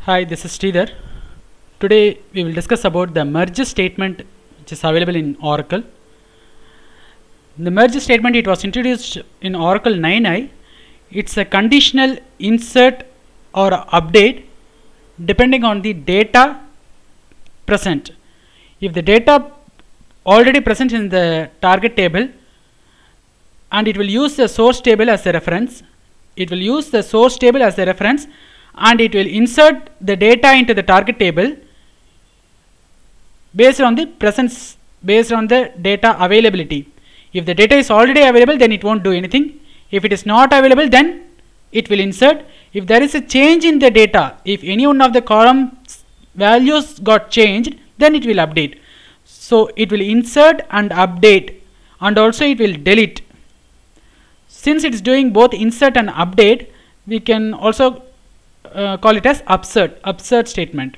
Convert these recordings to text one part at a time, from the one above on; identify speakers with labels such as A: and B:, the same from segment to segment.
A: Hi, this is Sridhar. Today we will discuss about the merge statement which is available in Oracle. The merge statement, it was introduced in Oracle 9i. It's a conditional insert or update depending on the data present. If the data already present in the target table, and it will use the source table as a reference, and it will insert the data into the target table based on the presence, based on the data availability. If the data is already available, then it won't do anything. If it is not available, then it will insert. If there is a change in the data, if any one of the columns values got changed, then it will update. So it will insert and update, and also it will delete. Since it is doing both insert and update, we can also call it as upsert statement.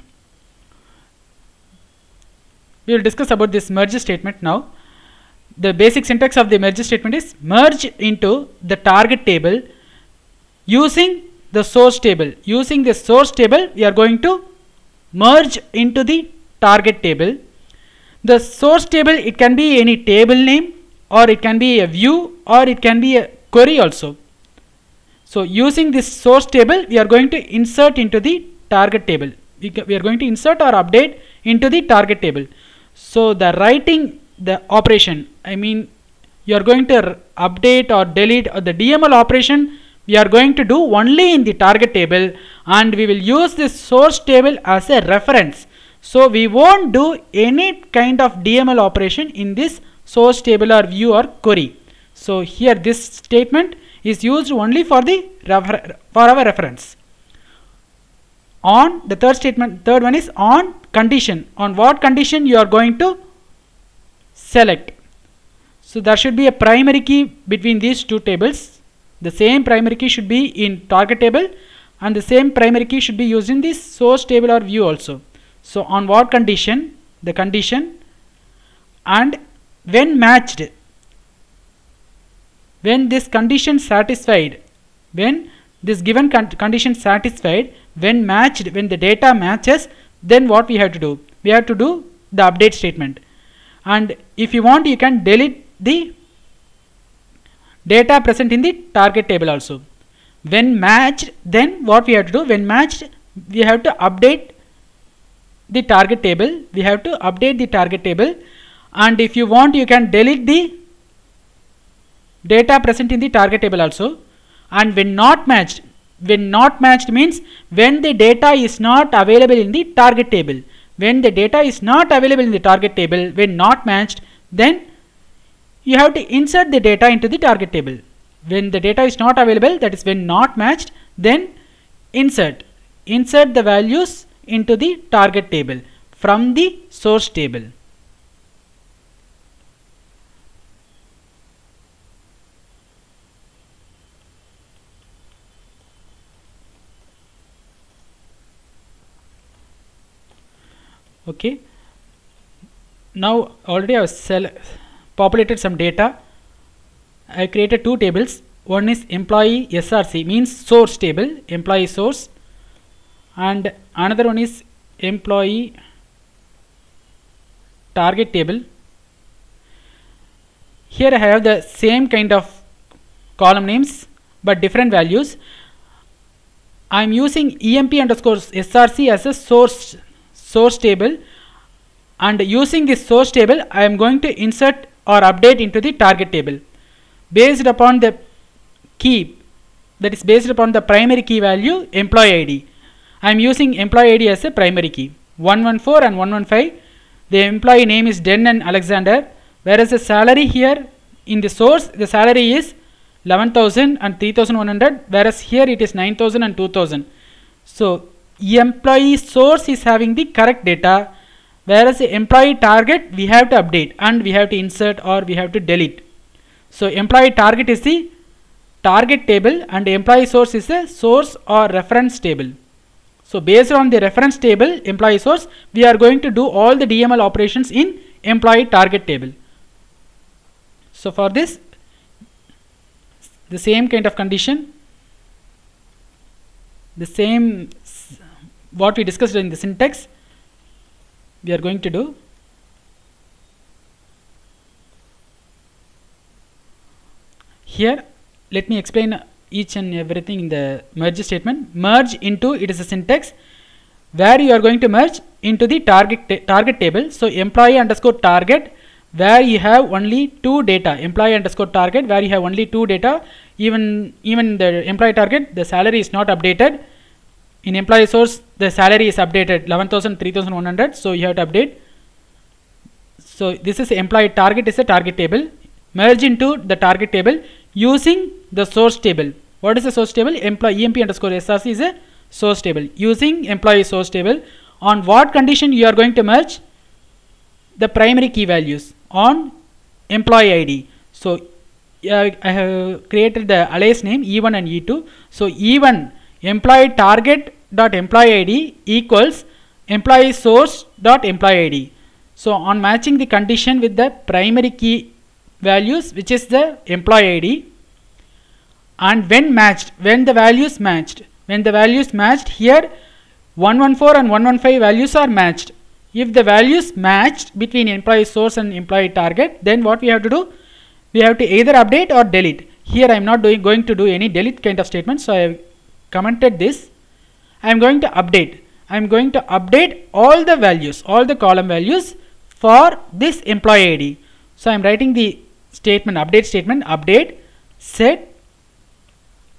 A: We will discuss about this merge statement now. The basic syntax of the merge statement is merge into the target table using the source table. Using the source table, we are going to merge into the target table. The source table, it can be any table name, or it can be a view, or it can be a query also. So using this source table, we are going to insert into the target table. We are going to insert or update into the target table. So the writing the operation, I mean, you are going to update or delete, or the DML operation we are going to do only in the target table, and we will use this source table as a reference. So we won't do any kind of DML operation in this source table or view or query. So here this statement is used only for the our reference. On the third one is on condition. On what condition you are going to select. So there should be a primary key between these two tables. The same primary key should be in target table, and the same primary key should be used in this source table or view also. So on what condition? The condition, and when matched, when this condition satisfied, when this given condition satisfied, when matched, when the data matches, then what we have to do? We have to do the update statement. And if you want, you can delete the data present in the target table also. When matched, then what we have to do? When matched, we have to update the target table. We have to update the target table. And if you want, you can delete the data present in the target table also. And when not matched means when the data is not available in the target table. When the data is not available in the target table, when not matched, then you have to insert the data into the target table. When the data is not available, that is when not matched, then insert the values into the target table from the source table. Okay, now already I have populated some data. I created two tables. One is employee SRC, means source table, employee source, and another one is employee target table. Here I have the same kind of column names but different values. I am using emp underscore src as a source table, and using this source table I am going to insert or update into the target table based upon the key, that is based upon the primary key value employee ID. I am using employee ID as a primary key. 114 and 115, the employee name is Den and Alexander, whereas the salary here in the source, the salary is 11,000 and 3,100, whereas here it is 9,000 and 2,000. So employee source is having the correct data, whereas the employee target we have to update, and we have to insert or we have to delete. So employee target is the target table, and employee source is a source or reference table. So based on the reference table employee source, we are going to do all the DML operations in employee target table. So for this, the same kind of condition, the same what we discussed in the syntax we are going to do. Here let me explain each and everything in the merge statement. Merge into, it is a syntax where you are going to merge into the target table. So employee underscore target, where you have only two data, employee underscore target, where you have only two data. Even the employee target, the salary is not updated. In employee source, the salary is updated 11,000, 3,100. So you have to update. So this is employee target, is a target table. Merge into the target table using the source table. What is the source table? Employee emp underscore src is a source table. Using employee source table, on what condition you are going to merge? The primary key values on employee ID. So I have created the alias name E1 and E2. So E1 employee target dot employee ID equals employee source dot employee ID. So on matching the condition with the primary key values, which is the employee ID, and when matched, when the values matched, here 114 and 115 values are matched. If the values matched between employee source and employee target, then what we have to do? We have to either update or delete. Here I am not going to do any delete kind of statement, so I have commented this. I am going to update. I am going to update all the values, all the column values for this employee ID. So I am writing the statement, update set.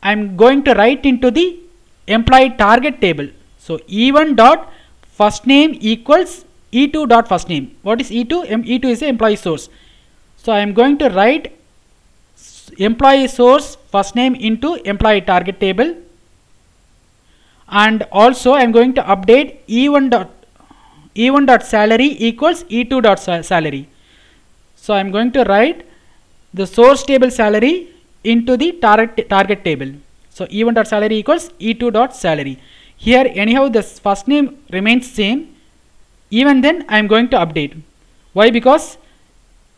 A: I am going to write into the employee target table. So E1 dot first name equals E2 dot first name. What is E2? E2 is a employee source. So I am going to write employee source first name into employee target table, and also I am going to update E1 dot salary equals E2 dot salary. So I am going to write the source table salary into the target table. So E1 dot salary equals E2 dot salary. Here anyhow the first name remains same. Even then I am going to update. Why? Because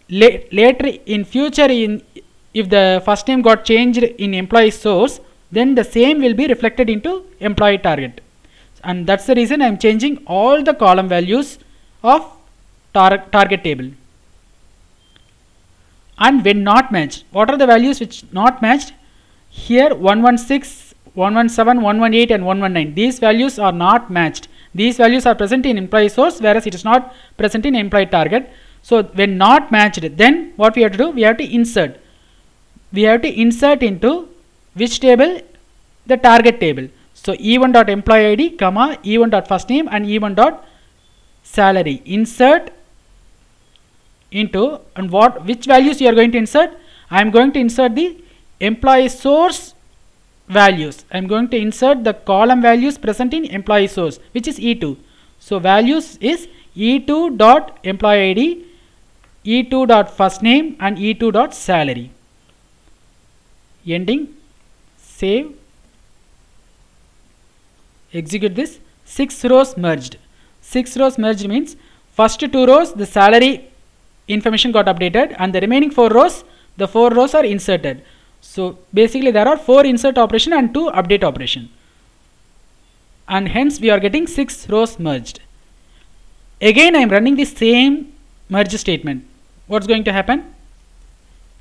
A: later in future, if the first name got changed in employee source, then the same will be reflected into employee target, and that's the reason I am changing all the column values of target table. And when not matched, what are the values which not matched? Here 116, 117, 118 and 119, these values are not matched. These values are present in employee source, whereas it is not present in employee target. So when not matched, then what we have to do? We have to insert. We have to insert into which table? The target table. So E1 dot employee ID, comma E1 dot first name and E1 dot salary. Insert into, and which values you are going to insert? I am going to insert the employee source values. I am going to insert the column values present in employee source, which is E2. So values is E2 dot employee ID, E2 dot first name and E2 dot salary. Ending, save, execute this. 6 rows merged. 6 rows merged means first 2 rows the salary information got updated, and the remaining 4 rows, the 4 rows are inserted. So basically there are 4 insert operation and 2 update operation, and hence we are getting 6 rows merged. Again I am running the same merge statement. What's going to happen?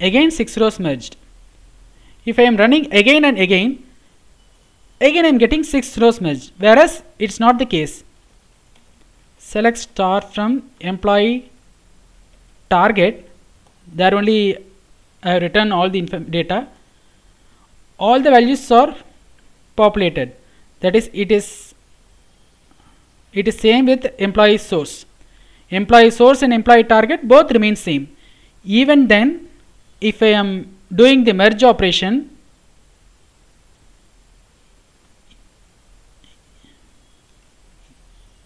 A: Again 6 rows merged. If I am running again and again I am getting 6 rows merged, whereas it's not the case. Select star from employee target. There only I have written all the data. All the values are populated. That is, it is same with employee source. Employee source and employee target both remain same. Even then, if I am doing the merge operation,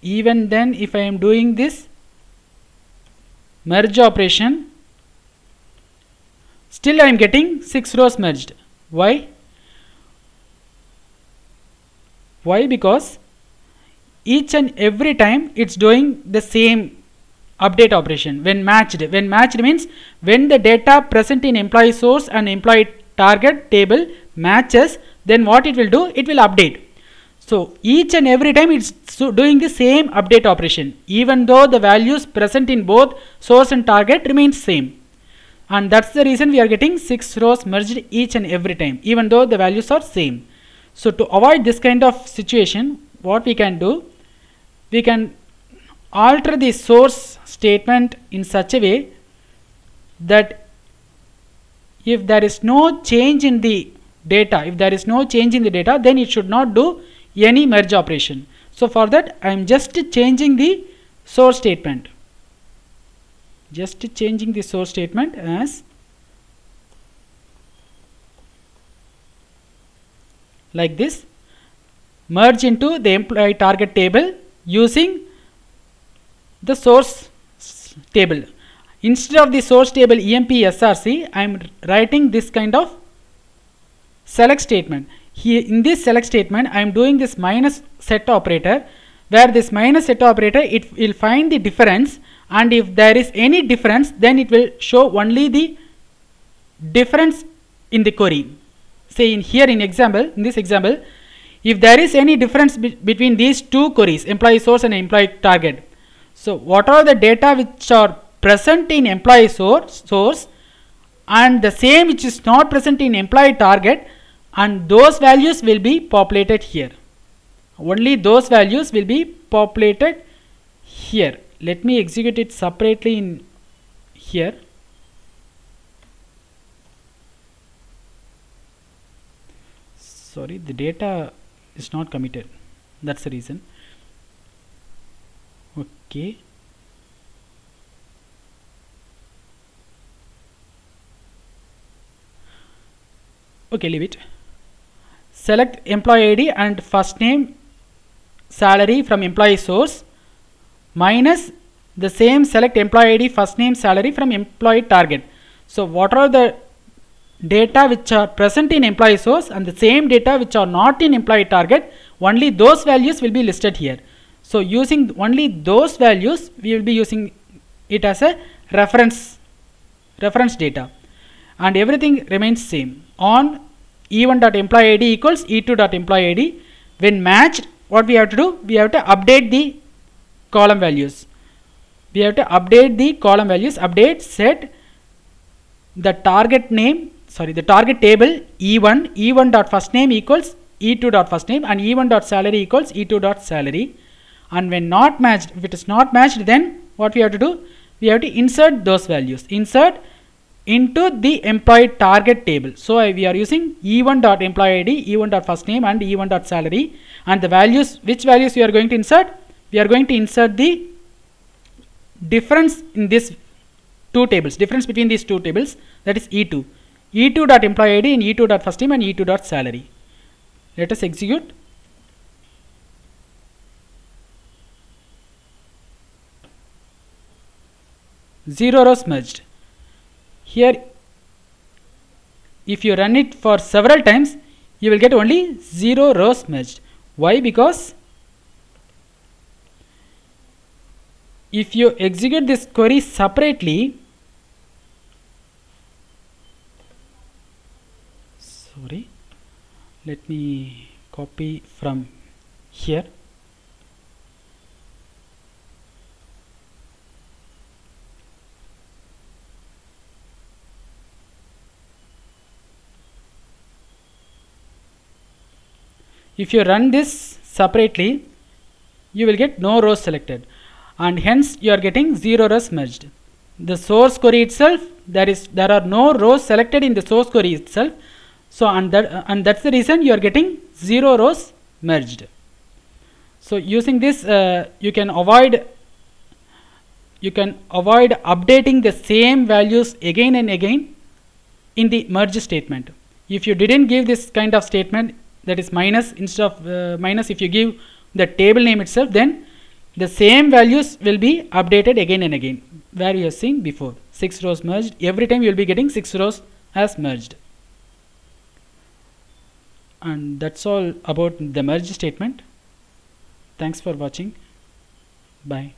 A: even then if I am doing this merge operation, still I am getting 6 rows merged. Why? Because each and every time it's doing the same update operation when matched. When matched means when the data present in employee source and employee target table matches, then what it will do? It will update. So each and every time it's doing the same update operation, even though the values present in both source and target remains same. And that's the reason we are getting 6 rows merged each and every time, even though the values are same. So to avoid this kind of situation, what we can do, we can alter the source statement in such a way that if there is no change in the data, then it should not do any merge operation. So for that I am just changing the source statement. As like this: merge into the employee target table using the source table. Instead of the source table emp src, I am writing this kind of select statement. Here in this select statement I am doing this minus set operator, where this minus set operator, it will find the difference, and if there is any difference, then it will show only the difference in the query. Say in this example, if there is any difference between these two queries, employee source and employee target, so what are the data which are present in employee source and the same which is not present in employee target, and those values will be populated here. Only those values will be populated here. Let me execute it separately in here. Sorry, the data is not committed, that's the reason. Okay, leave it. Select employee ID and first name salary from employee source minus the same select employee ID first name salary from employee target. So what are the data which are present in employee source and the same data which are not in employee target, only those values will be listed here. So using only those values, we will be using it as a reference data, and everything remains same. On e1.employee ID equals e2.employee ID. When matched, what we have to do? We have to update the column values. Update set the target table e1 dot first name equals e2 dot first name, and e1 dot salary equals e2 dot salary. And when not matched, if it is not matched, then what we have to do? We have to insert those values. Insert into the employee target table. So we are using e1 dot employee ID, e1 dot first name, and e1 dot salary. And the values, which values we are going to insert? We are going to insert the difference in this difference between these two tables, that is e2. e2 dot employee ID and e2 dot first name and e2 dot salary. Let us execute. Zero rows merged. Here, if you run it for several times, you will get only 0 rows merged. Why? Because if you execute this query separately, let me copy from here. If you run this separately, you will get no rows selected, and hence you are getting 0 rows merged. The source query itself, there are no rows selected in the source query itself. So and that's the reason you are getting 0 rows merged. So using this, you can avoid updating the same values again and again in the merge statement. If you didn't give this kind of statement, that is minus, instead of minus, if you give the table name itself, then the same values will be updated again and again, where you have seen before 6 rows merged. Every time you will be getting 6 rows as merged. And that's all about the merge statement. Thanks for watching. Bye.